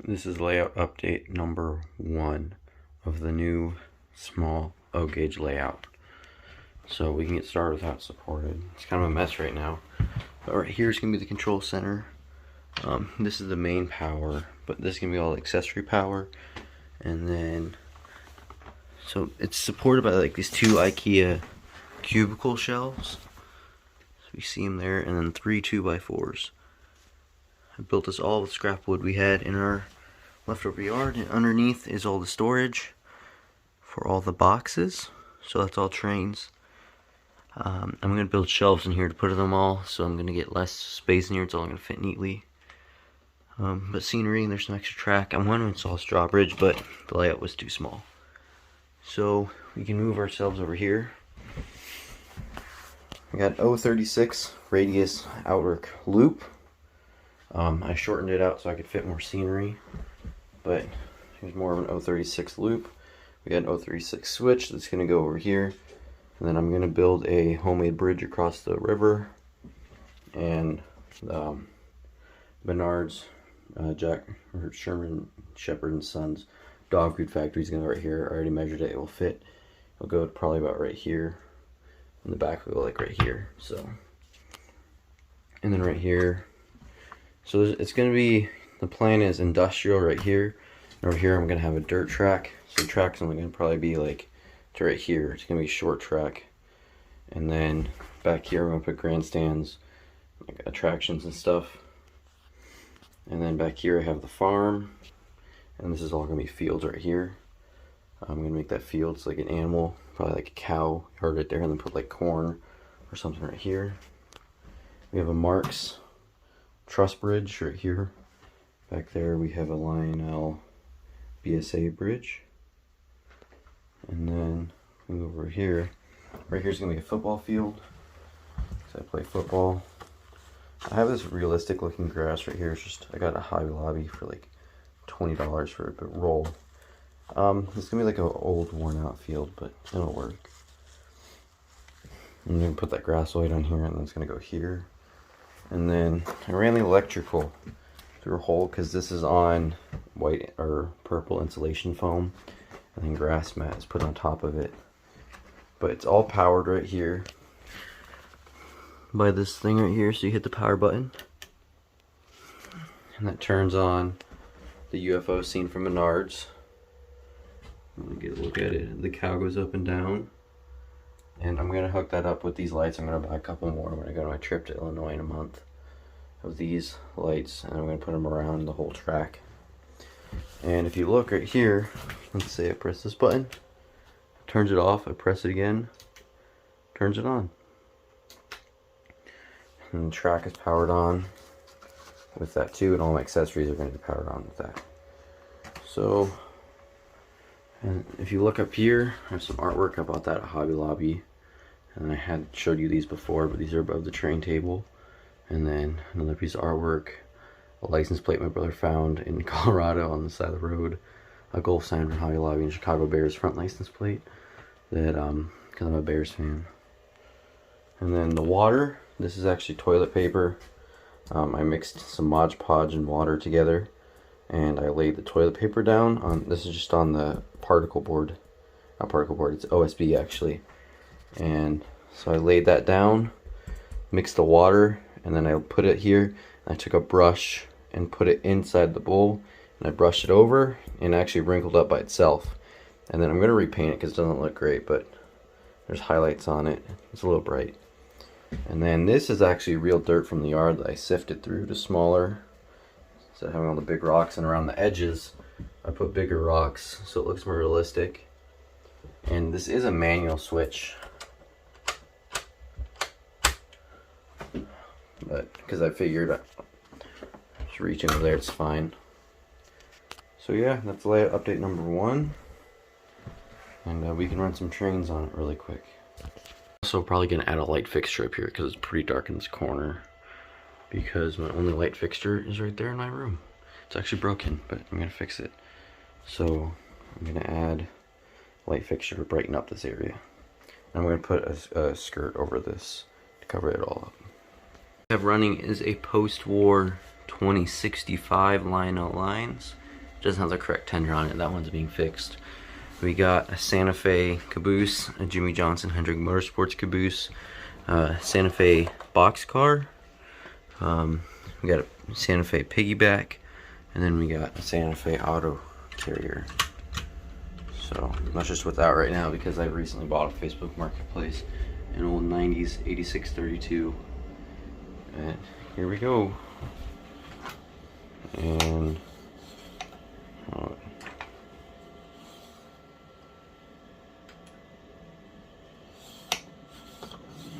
This is layout update number 1 of the new small O gauge layout. So we can get started with how it's supported. It's kind of a mess right now. But right here is going to be the control center. This is the main power, but this is going to be all accessory power. And then, so it's supported by like these 2 IKEA cubicle shelves. So you see them there, and then 3 2x4s. I built this all with scrap wood we had in our leftover yard, and underneath is all the storage for all the boxes. So that's all trains. I'm going to build shelves in here to put them all, so I'm going to get less space in here. It's all going to fit neatly. But scenery, and there's some extra track. I wanted to install a straw bridge, but the layout was too small. So we can move ourselves over here. I got 0.36 radius outwork loop. I shortened it out so I could fit more scenery, but here's more of an 0.36 loop. We got an 0.36 switch that's going to go over here, and then I'm going to build a homemade bridge across the river, and Menards, Sherman Shepherd and Sons dog food factory is going to go right here. I already measured it. It will fit. It'll go probably about right here, and the back will go like right here. So, and then right here. So it's going to be, the plan is industrial right here. And over here I'm going to have a dirt track. So the track's only going to probably be like to right here. It's going to be a short track. And then back here I'm going to put grandstands, like attractions and stuff. And then back here I have the farm. And this is all going to be fields right here. I'm going to make that fields like an animal, probably like a cow yard right there, and then put like corn or something right here. We have a Marks truss bridge right here. Back there we have a Lionel BSA bridge. And then we move over here. Right here is going to be a football field, so I play football. I have this realistic looking grass right here. It's just, I got a Hobby Lobby for like $20 for a roll. It's going to be like an old worn out field, but it'll work. I'm going to put that grass light on here, and then it's going to go here. And then I ran the electrical through a hole because this is on white or purple insulation foam, and then grass mat is put on top of it. But it's all powered right here by this thing right here. So you hit the power button, and that turns on the UFO scene from Menards. I'm gonna get a look at it. The cow goes up and down. And I'm going to hook that up with these lights. I'm going to buy a couple more when I go to my trip to Illinois in a month of these lights, and I'm going to put them around the whole track. And if you look right here, let's say I press this button, turns it off, I press it again, turns it on. And the track is powered on with that too, and all my accessories are going to be powered on with that. So, and if you look up here, I have some artwork. I bought that at Hobby Lobby, and I had showed you these before, but these are above the train table. And then another piece of artwork, a license plate my brother found in Colorado on the side of the road, a Gulf sign from Hobby Lobby, and Chicago Bears front license plate, that because I'm a Bears fan. And then the water, this is actually toilet paper. I mixed some Mod Podge and water together, and I laid the toilet paper down on, this is just on the particle board, not particle board, it's OSB actually. And so I laid that down, mixed the water, and then I put it here. I took a brush and put it inside the bowl, and I brushed it over, and it actually wrinkled up by itself. And then I'm going to repaint it because it doesn't look great, but there's highlights on it. It's a little bright. And then this is actually real dirt from the yard that I sifted through to smaller. Instead of having all the big rocks, and around the edges I put bigger rocks so it looks more realistic. And this is a manual switch, but because I figured just reaching over there, it's fine. So yeah, that's layout update number 1, and we can run some trains on it really quick. Also probably gonna add a light fixture up here because it's pretty dark in this corner, because my only light fixture is right there in my room. It's actually broken, but I'm gonna fix it. So I'm gonna add a light fixture to brighten up this area. And I'm gonna put a skirt over this to cover it all up. What I have running is a post-war 2065 Lionel lines. doesn't have the correct tender on it. That one's being fixed. We got a Santa Fe caboose, a Jimmy Johnson Hendrick Motorsports caboose, Santa Fe box car. We got a Santa Fe piggyback, and then we got a Santa Fe auto carrier. So that's just without right now because I recently bought a Facebook Marketplace, an old 90s 8632. And here we go. And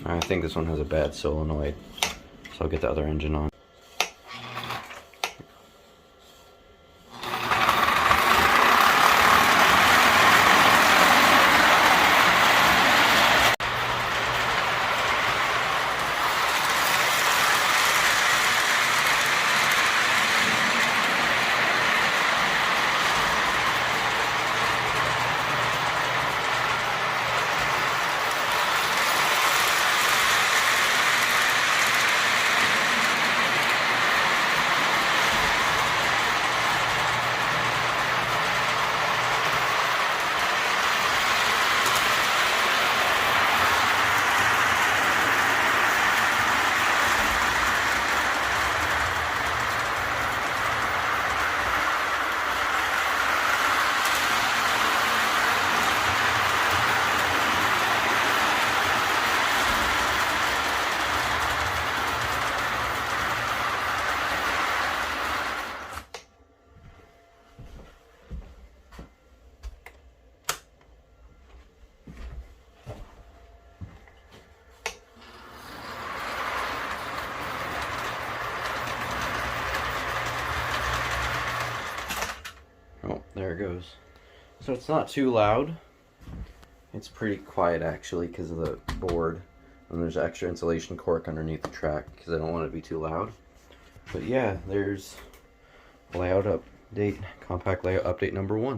I think this one has a bad solenoid, so I'll get the other engine on. Oh, there it goes. So it's not too loud. It's pretty quiet actually because of the board. And there's extra insulation cork underneath the track because I don't want it to be too loud. But yeah, there's layout update, compact layout update number 1.